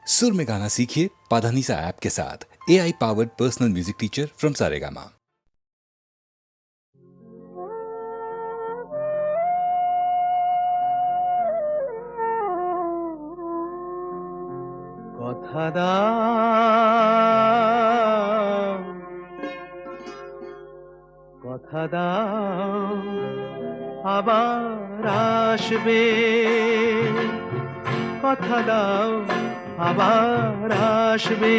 सुर में गाना सीखिए पाधानीसा ऐप के साथ। AI powered personal music teacher from Saregama. কথা দাও, কথা দাও, আবার আসবে। কথা দাও, আবার আসবে।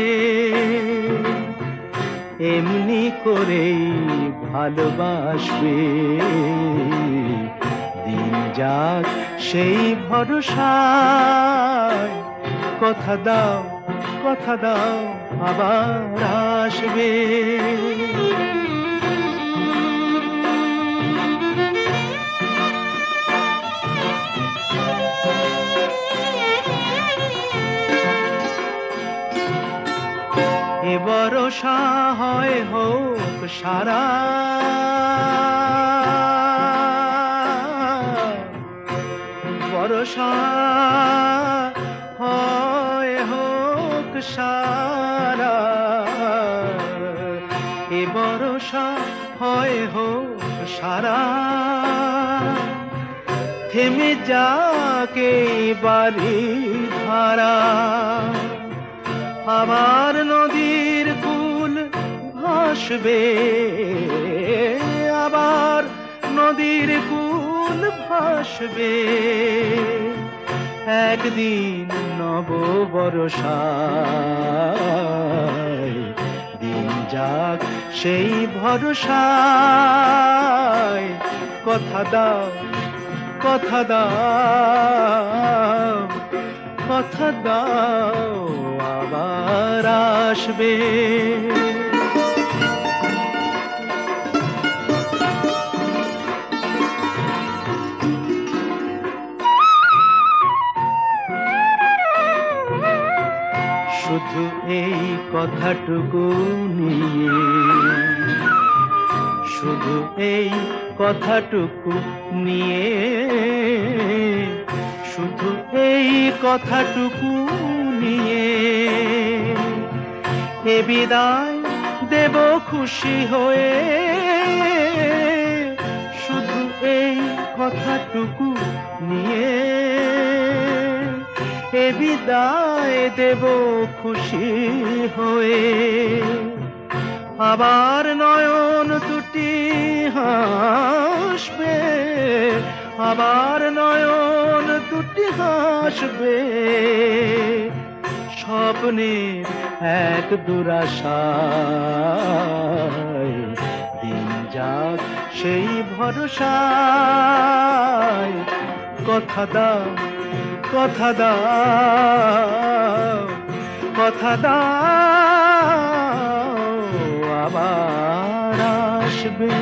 এমনি করেই ভালোবাসবে। দিন যাক সেই ভরসায়। কথা দাও, কথা দাও, আবার আসবে। এ ভরসা হয় হোক সারা, ভরসা হয় হোক সারা। এ ভরসা হয় হোক সারা। থেমে যাকে বাড়ি ধারা। আবার নদীর কূল ভাসবে। আবার নদীর কূল ভাসবে। একদিন নব বরষায়। দিন যাক সেই ভরসায়। কথা দাও, কথা দাও, কথা দাও, আবার আসবে। শুধু এই কথাটুকু নিয়ে, শুধু এই কথাটুকু নিয়ে, শুধু এই কথাটুকু নিয়ে এ বিদায় দেব খুশি হয়ে। শুধু এই কথাটুকু নিয়ে এ বিদায় দেব খুশি হয়ে। আবার নয়ন দুটি হাসবে। আবার নয়ন দুটি হাসবে। স্বপ্নের এক দুরাশায়। দিন যাক সেই ভরসায়। কথা দাও, কথা দাও, কথা দাও, আবার আসবে।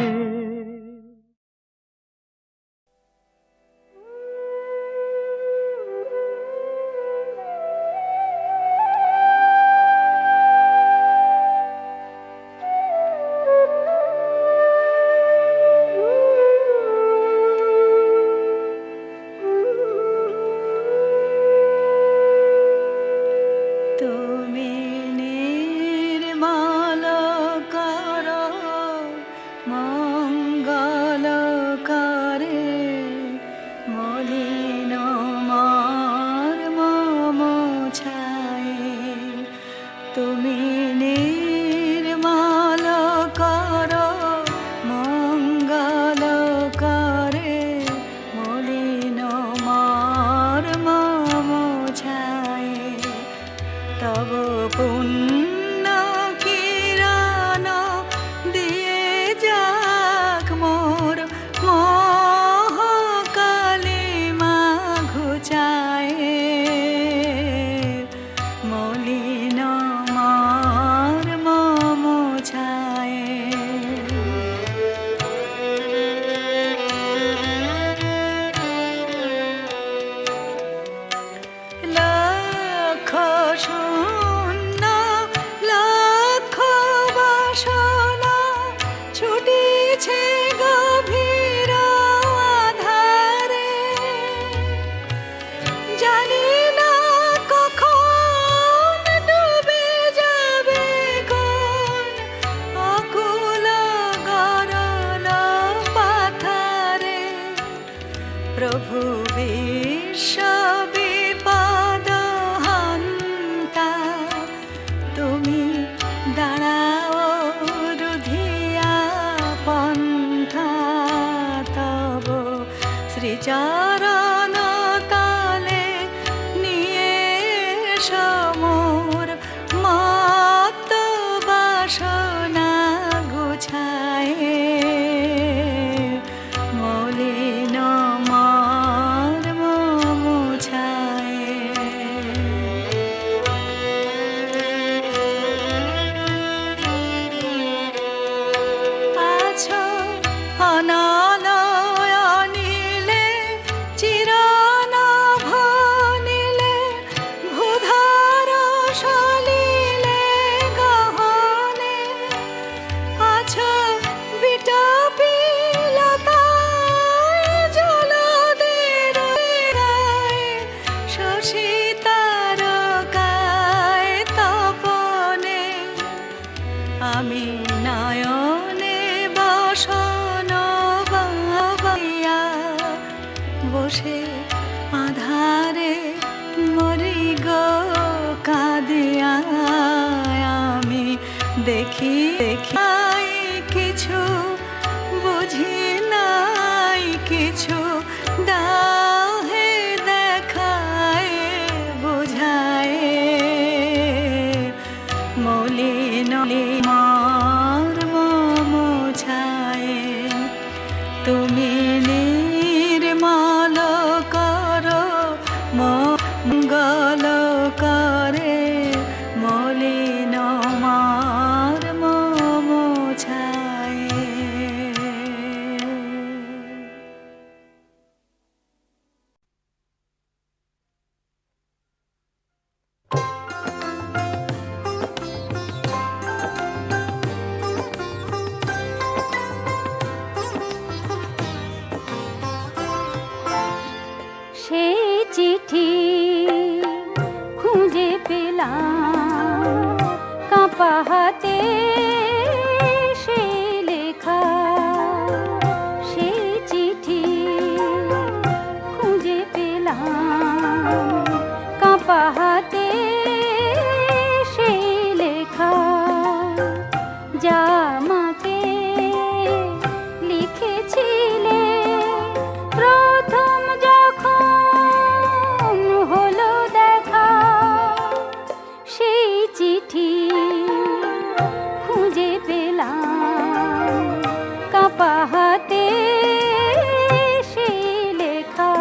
মোর মত বাসনা গুছায় মলিন মর্ম মুছায় আছো অনালয় নীলে চিরনভ নীলে ভূধার সলিলে গহনে আছো বিটপিলতায় জলদের গায়ে শশী তারকায় তপনে আমি নয়নে বসন বাবাইয়া বসে আধারে মরি গো কাঁদিয়া আমি দেখি দেখাই কিছু বুঝি নাই কিছু দাহে দেখায় বুঝায় মলিন মর্ম মুছায় তুমি নির্মল করো মঙ্গল করে মলিন মর্ম মুছায় সেই চিঠি খুঁজে পেলাম কাঁপা হাতে সেই লেখা সেই চিঠি খুঁজে পেলাম কাঁপা হাতে সেই লেখা যা আমাকে লিখেছিলে প্রথম যখন হলো দেখা সেই চিঠি খুঁজে পেলাম কাঁপা হাতে সেই লেখা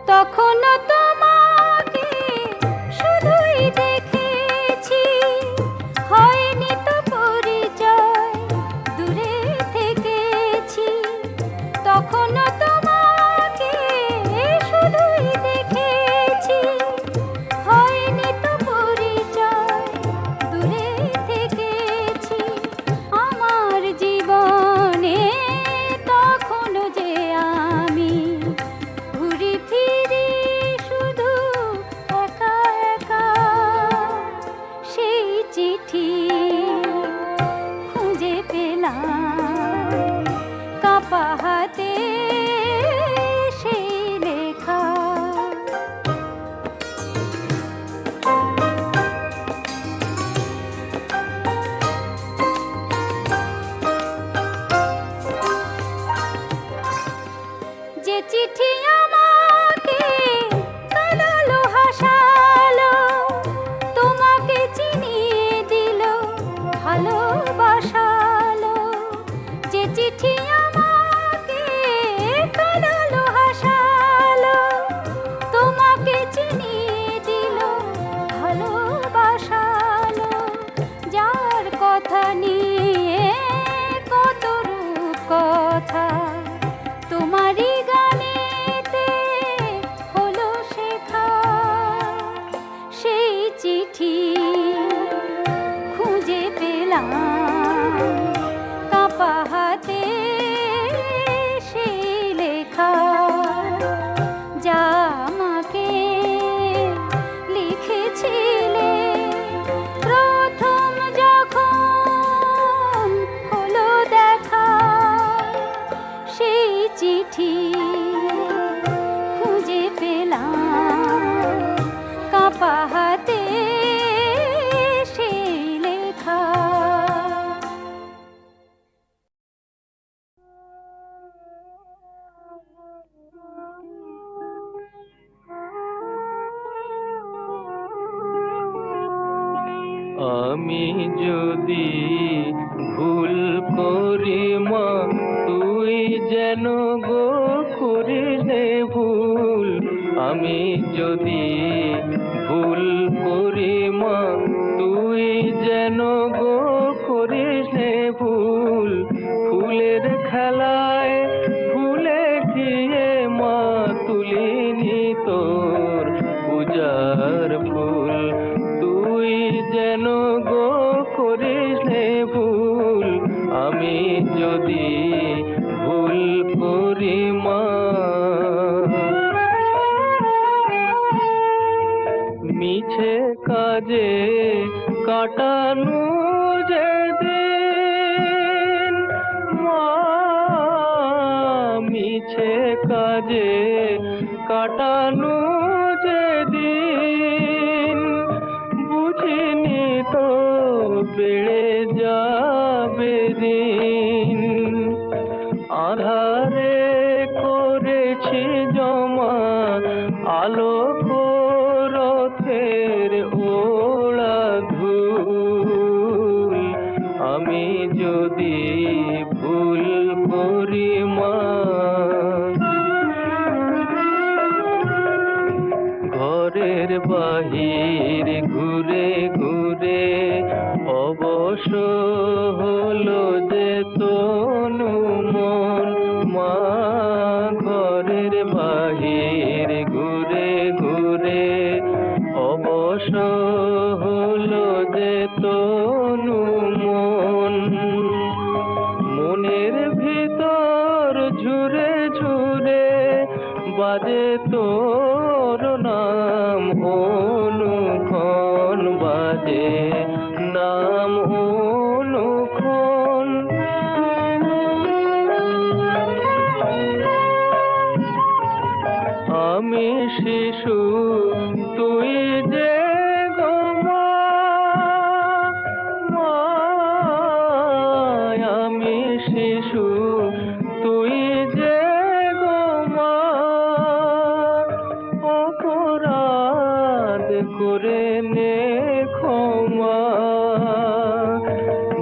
তখনও তোমাকে শুধুই দেখেছি হয়নি তো পরিচয় দূরে থেকেছি তখনও তোমাকে শুধুই দেখেছি হয়নি তো পরিচয় দূরে থেকেছি আমার জীবনে তখনও যে আমি ঘুরি ফিরি শুধু একা একা সেই চিঠি খুঁজে পেলাম কাঁপা হাতে সেই লেখা যে চিঠি আমাকে কাঁদালো হাসালো তোমাকে চিনিয়ে দিল ভালোবাসালো যে চিঠি আমাকে কাঁদালো হাসালো তোমাকে চিনিয়ে দিল ভালোবাসালো যার কথা নিয়ে কত রূপ কথা তোমারই গানেতে হলো শেখা সেই চিঠি খুঁজে পেলাম কাঁপা হাতে সেই লেখা যা আমাকে লিখেছিলে প্রথম যখন হলো দেখা সেই চিঠি খুঁজে পেলাম কাঁপা হাতে সেই লেখা যদি ভুল করি মা তুই যেন গো করিস নে ভুল, আমি যদি ভুল করি মা তুই যেন গো করিস নে ভুল। ফুলের খেলায় ফুলে গিয়ে মা তুলিনি তোর পূজার ফুল, তুই যেন গো করিস নে ভুল, আমি যদি ভুল করি মা। মিছে কাজে কাটানো যে দিন মা, মিছে কাজে কাটানো যে দিন, বুঝিনি তো বেড়ে যাবে দিন। আধারে করেছি জমা আলোক রথের ওড়া ধুল, আমি যদি ভুল করি মা। ঘরের বাহির ঘুরে ঘুরে অবশ্য হলো যে তনু মন মা, ঘরের বাহির ঘুরে ঘুরে অবশ্য হলো যে তনু মন, মনের ভিতর ঝুরে ঝুরে বাজে তোর নাম অনুক্ষণ, বাজে নাম অনুক্ষণ। আমি শিশু তুই যে গো মা, মা, আমি শিশু তুই যে গো মা, অপরাধ করে নে ক্ষমা।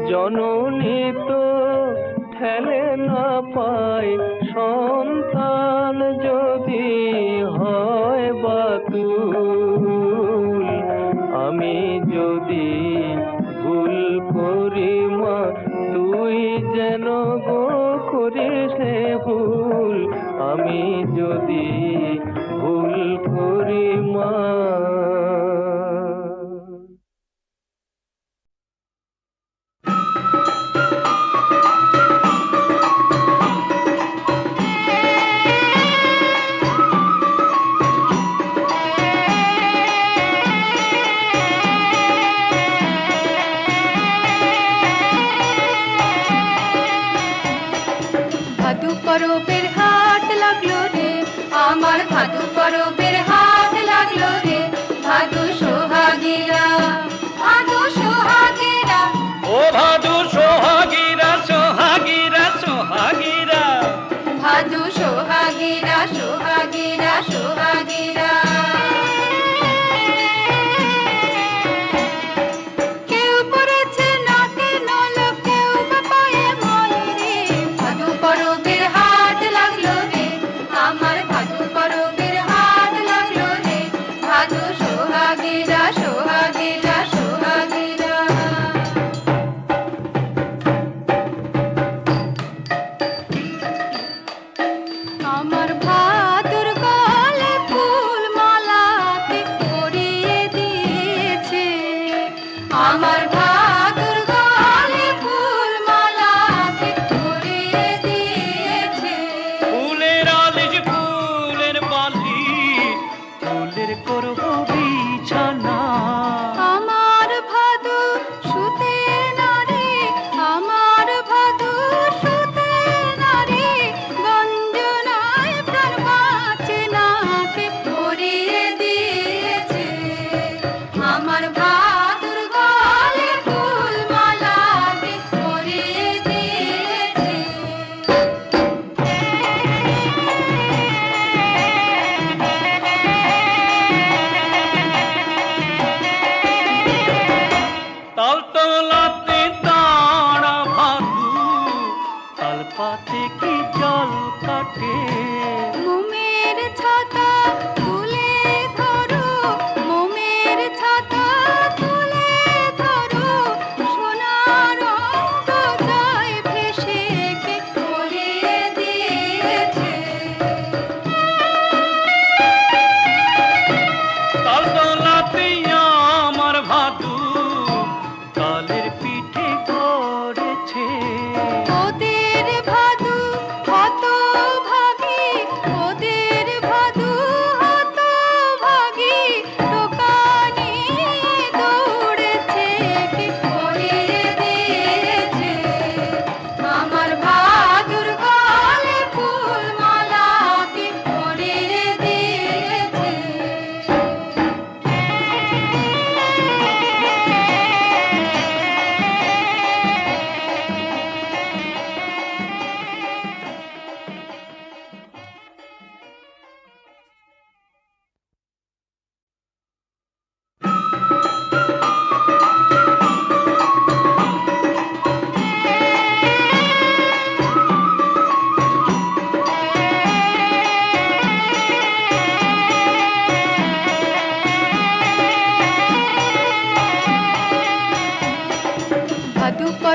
জননী তো ঠেলে না পায় সন্তান যদি হয় বাতুল, আমি যদি ভুল করি মা তুই যেন গো করিস নে ভুল, আমি যদি ভুল করি মা। ভাদু পরবের হাট লাগলো রে, আমার ভাদু পরবের হাট লাগলো রে, ভাদু সোহাগীরা, ভাদু সোহাগীরা, ও ভাদু সোহাগীরা সোহাগীরা সোহাগীরা, ভাদু সোহাগীরা, সোহাগীরা, সোহাগীরা। কেউ পড়েছে নাকে নল, কেউ বা পায়ে মল রে, ভাদু পরবের হাট লাগলো রে, আমার ভাদু পরবের হাট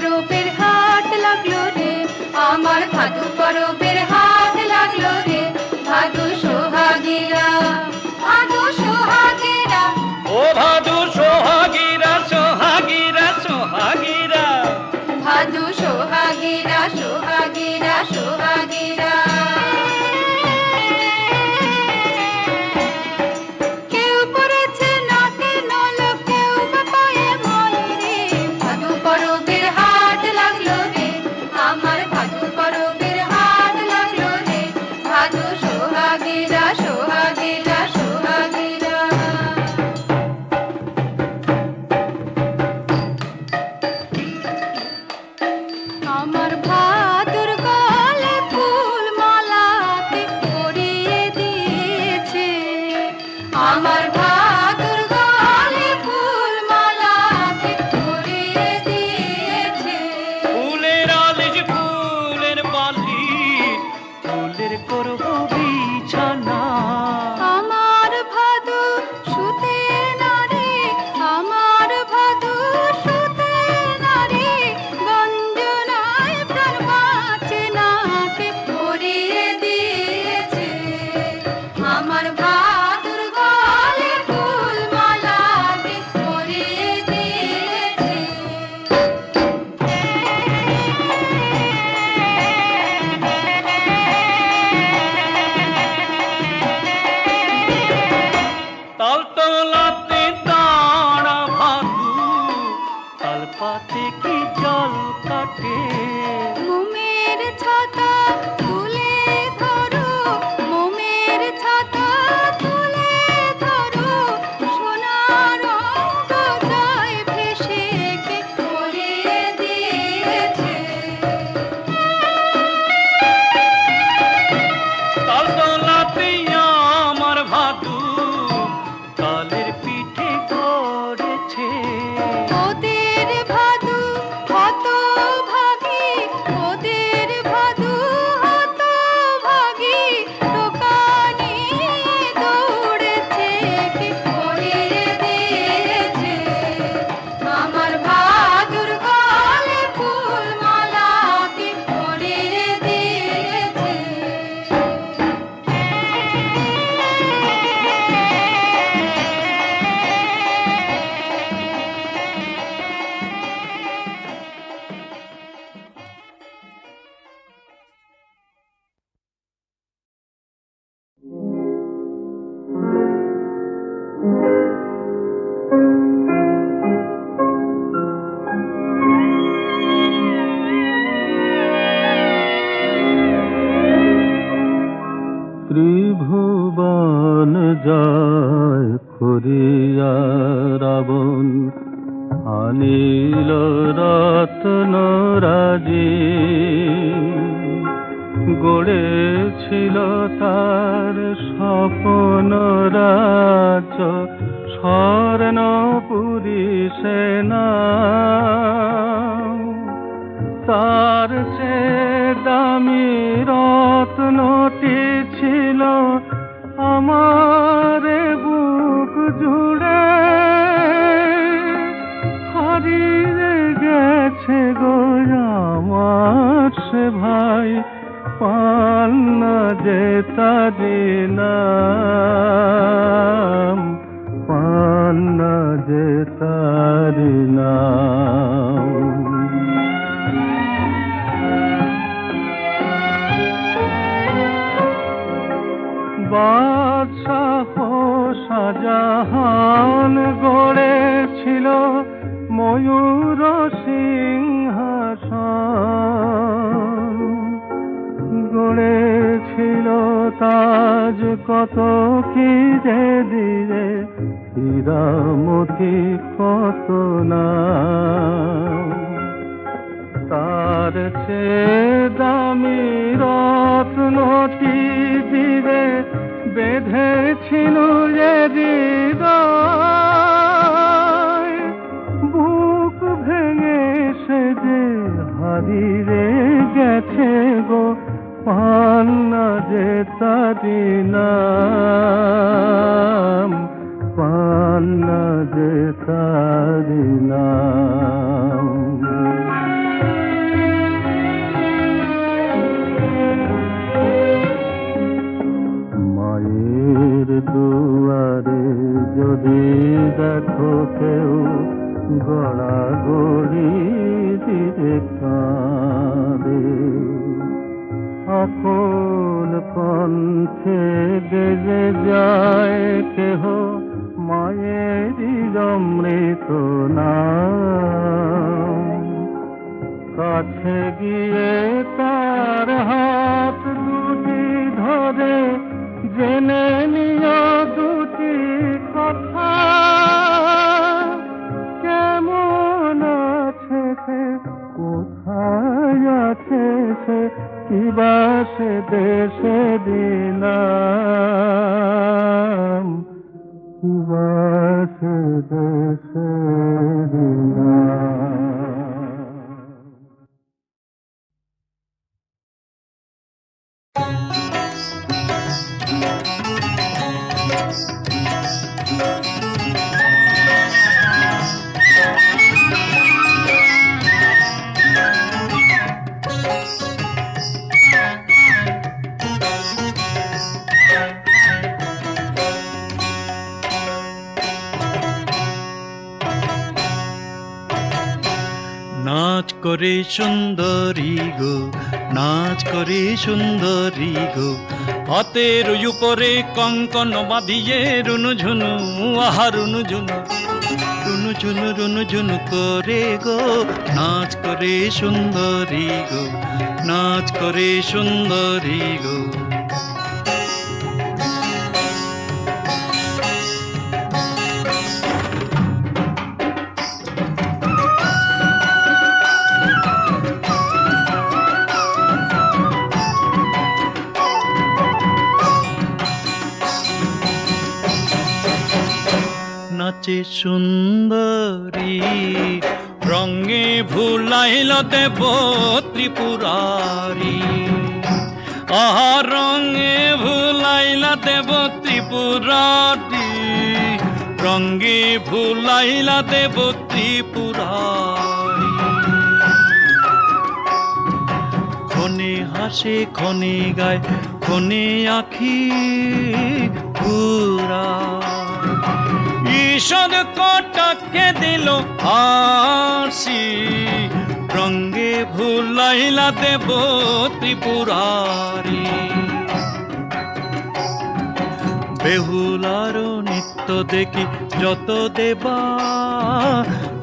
পরবের হাট লাগলো রে, আমার ভাদু পরবের হাট লাগলো রে, ভাদু সোহাগীরা, ভাদু সোহাগীরা, ও ভাদু সোহাগীরা সোহাগীরা সোহাগীরা, ভাদু সোহাগীরা, সোহাগীরা, সোহাগীরা। কেউ পড়েছে নাকে নল, কেউ বা পায়ে ময়ূরে, ভাদু পরবের হাট লাগলো রে, আমার ভাদু পরবের হাট লাগলো রে, ভাদু সোহাগীরা, সোহাগীরা, সোহাগীরা। আমার ভাদুর গলে ফুল মালাতে পরিয়ে দিয়েছে, আমার ভাদুর গলে ফুল মালাতে পরিয়ে দিয়েছে। ফুলের আলিশ ফুলের বালিশ, ফুলের করবো বিছানা। আমার ভাদু শুতে না রে, আমার ভাদু শুতে না রে, গঞ্জনায় প্রাণ বাঁচে না, কে পরিয়ে দিয়েছে। আমার ভাদুর গলে ফুল মালাতে পরিয়ে দিয়েছে। তালতলাতে দাঁড়া ভাদু, তালপাতে কি জল কাটে। মোমের ছাতা তুলে ধরো, মোমের ছাতা তুলে ধরো, সোনার অঙ্গটায় ভেসে কে পরিয়ে দিয়েছে। তালতলাতে আমার ভাদু, তালের পিঠে করেছে। ওদের ভাদু হত ভাগী, ওদের ভাদু হত ভাগী, দোকানি দৌড়েছে কে পরিয়ে দিয়েছে। আমার ভাদুর গলে ফুল মালা কে পরিয়ে দিয়েছে। ত্রিভুবন জয় করিয়া রাবণ, আনিল রত্ন রাজি, গড়েছিল তার স্বপ্ন রাজ্য, স্বর্ণপুরী সেনা। তার চেয়ে দামি রত্নটি ছিল আমার বুক জুড়ে, হারিয়ে গেছে গো আমার সে ভাই, পান্না যে তারি নাম, পান্না যে তারি নাম। বাদশাহ শাহজাহান গড়েছিল ময়ূর সিংহাসন, গড়েছিল তাজ কত কি যে দিয়ে, হীরামতি কত না। তার চেয়ে দামি রত্নটি দিবে বেঁধেছিল যে হৃদয়, বুক ভেঙে সে যে হারিয়ে গেছে গো, পান্না যে তারি নাম, পান্না যে তারি নাম। গড়াগড়ি দিতে কাঁদে আকুল কণ্ঠে বেজে যায় কেহ মায়েরই অমৃত নাম কাছে গিয়ে তার হাত দুটি ধরে জেনে নিও দুটি কথা কেমন আছে সে কোথায় আছে সে কিবা সে দেশে দিলাম কিবা সে দেশে দিলাম। নাচ করে সুন্দরী গো, নাচ করে সুন্দরী গো, হাতের উপরে কঙ্কন বাঁধিয়ে রুনু ঝুনু আহা রুনু ঝুনু রুনু ঝুনু রুনু ঝুনু করে গো, নাচ করে সুন্দরী গো, নাচ করে সুন্দরী গো। নাচে সুন্দরী রঙে ভুলাইল দেব ত্রিপুরারি, আহা রঙে ভুলাইল দেব ত্রিপুরারি, রঙে ভুলাইল দেব ত্রিপুরারি। ক্ষণে হাসে ক্ষণে গায় ক্ষণে আখি পুরা, ঈষদ কটাকে দিল হাসি, রঙ্গে ভুলাইলা দেব ত্রিপুরারি। বেহুলার নিত্য দেখি যত দেবা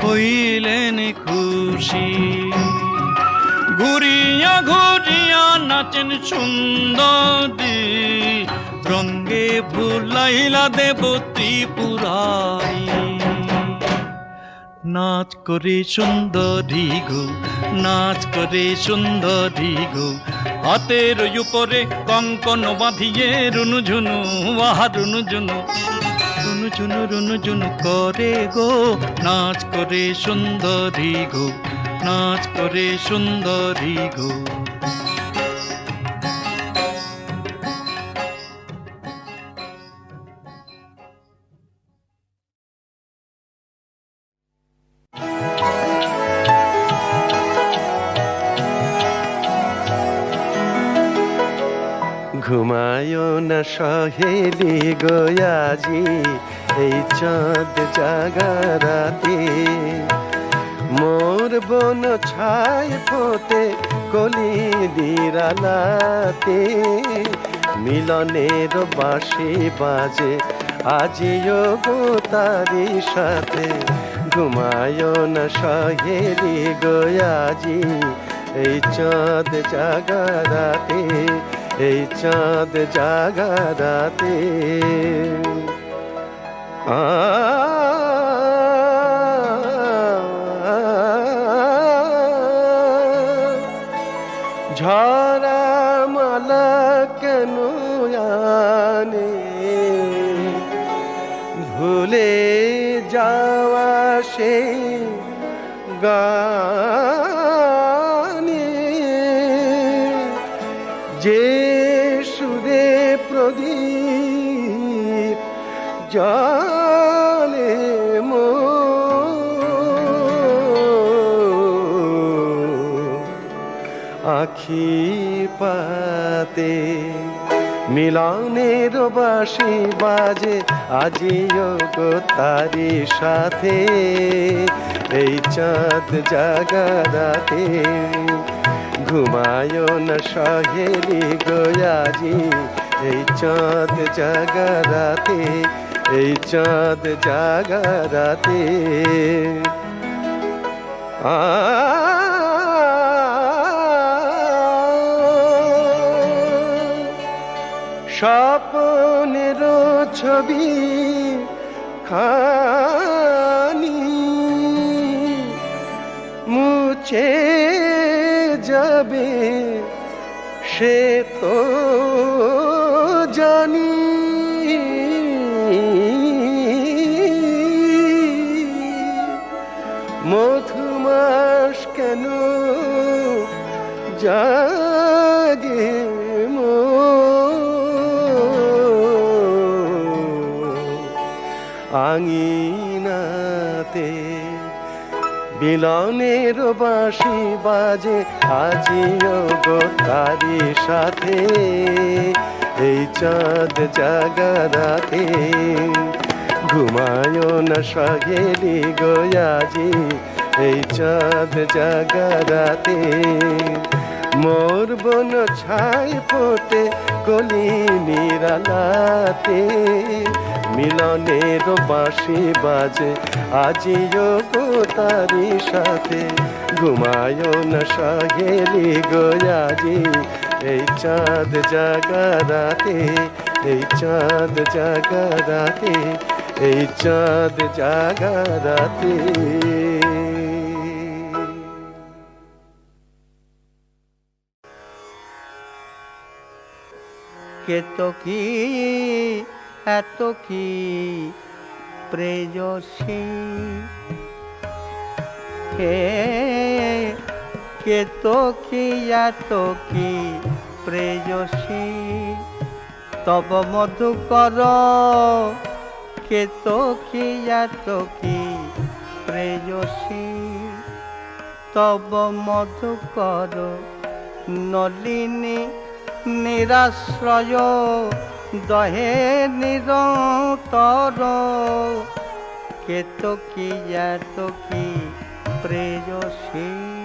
হইলেন খুশি, ঘুরিয়া ঘুরিয়া নাচেন সুন্দরী, রঙ্গে ভুলাইলা দেব ত্রিপুরারি। নাচ করে সুন্দরী গো, নাচ করে সুন্দরী গো, হাতের উপরে কঙ্কন বাঁধিয়ে রুনু ঝুনু আহা রুনু ঝুনু রুনু ঝুনু রুনু ঝুনু করে গো, নাচ করে সুন্দরী গো, নাচ করে সুন্দরী গো। ঘুমায় না সহেলি গো আজি এই চাঁদ জাগা রাতে, মোর বন ছায় ফোটে কলি দিরালাতে, মিলনের বাঁশি বাজে আজিও গো তারি সাথে। ঘুমায় না সহেলি গো আজি এই চাঁদ জাগা রাতে, এই চাঁদ জাগা রাতে। ঝরা মালা কেন আনে ভুলে যাওয়া সেই গানে, যে সুরে প্রদীপ জালে মো আখি পাতে। মিলনের বাঁশি বাজে আজিও গো তারি সাথে এই চাঁদ জাগা রাতে ঘুমায় না সহেলি গো আজি এই চাঁদ জাগা রাতে এই চাঁদ জাগা রাতে স্বপ্নের ছবি খানি মুছে যাবে সে তো জানি মধুমাস কেন জাগে আঙিনাতে মিলনের বাঁশি বাজে আজিও গো তারি সাথে এই চাঁদ জাগা রাতে ঘুমায় না সহেলি গো আজি এই চাঁদ জাগা রাতে মোর বন ছাই ফোটে কলি নিরালাতে মিলনের বাঁশি বাজে আজিও গো তারি সাথে ঘুমায় না সহেলি গো আজি এই চাঁদ জাগা রাতে এই চাঁদ জাগা রাতে এই চাঁদ জাগা রাতে কেতকী এত কি প্রেয়সী কেতকী এত কি প্রেয়সী তব মধুকর কেতকী এত কি প্রেয়সী তব মধুকর নলিনী নিরাশ্রয় দহে নিরন্তর কেতকী এত কি প্রেয়সী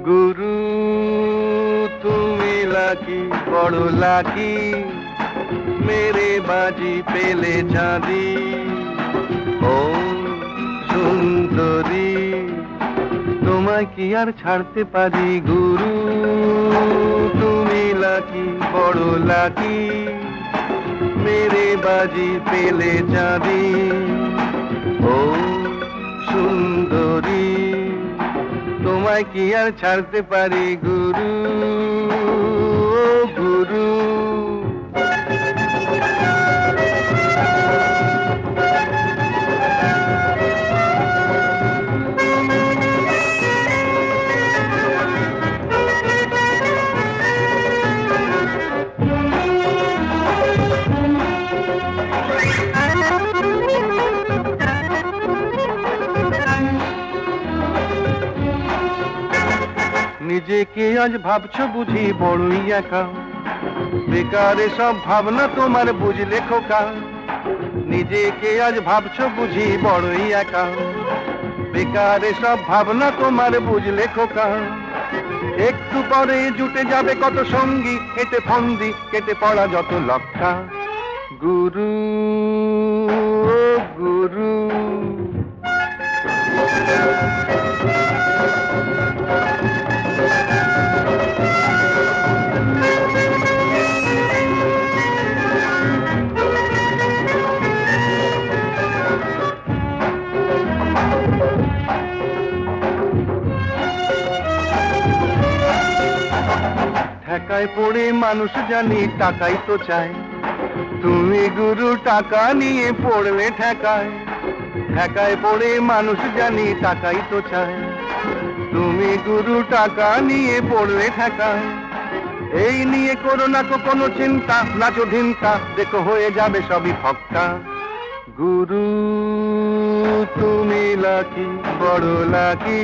গুরু তুমি লাকি বড় লাকি মেরে বাজি পেলে চাঁদি ও সুন্দরী তোমায় কি আর ছাড়তে পারি গুরু তুমি লাকি বড় লাকি মেরে বাজি পেলে চাঁদি ও সুন্দরী তোমায় কি আর ছাড়তে পারি গুরু ও গুরু নিজেকে আজ ভাবছো বুঝি বড়ই একা বেকারে সব ভাবনা তোমার বুঝলে খোকা নিজেকে আজ ভাবছো বুঝি বড়ই একা বেকারে সব ভাবনা তোমার বুঝলে খোকা একটু পরে জুটে যাবে কত সঙ্গী কেটে ফন্দি কেটে পড়া যত লক্ষা গুরু ও গুরু ঠেকায় পড়ে মানুষ জানি টাকাই তো চায় তুমি গুরু টাকা নিয়ে পড়লে ঠেকায়, ঠেকায় পড়ে মানুষ জানি টাকাই তো চায়। তুমি গুরু টাকা নিয়ে পড়লে ঠেকায়, এই নিয়ে করো না তো কোনো চিন্তা, নাচো ঢিনতা, দেখো হয়ে যাবে সবই ফক্কা। গুরু তুমি লাকি, বড় লাকি,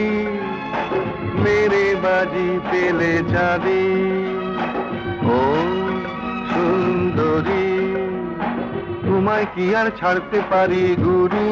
মেরে বাজি পেলে চাঁদি। ও সুন্দরী, তোমায় কি আর ছাড়তে পারি গুরু।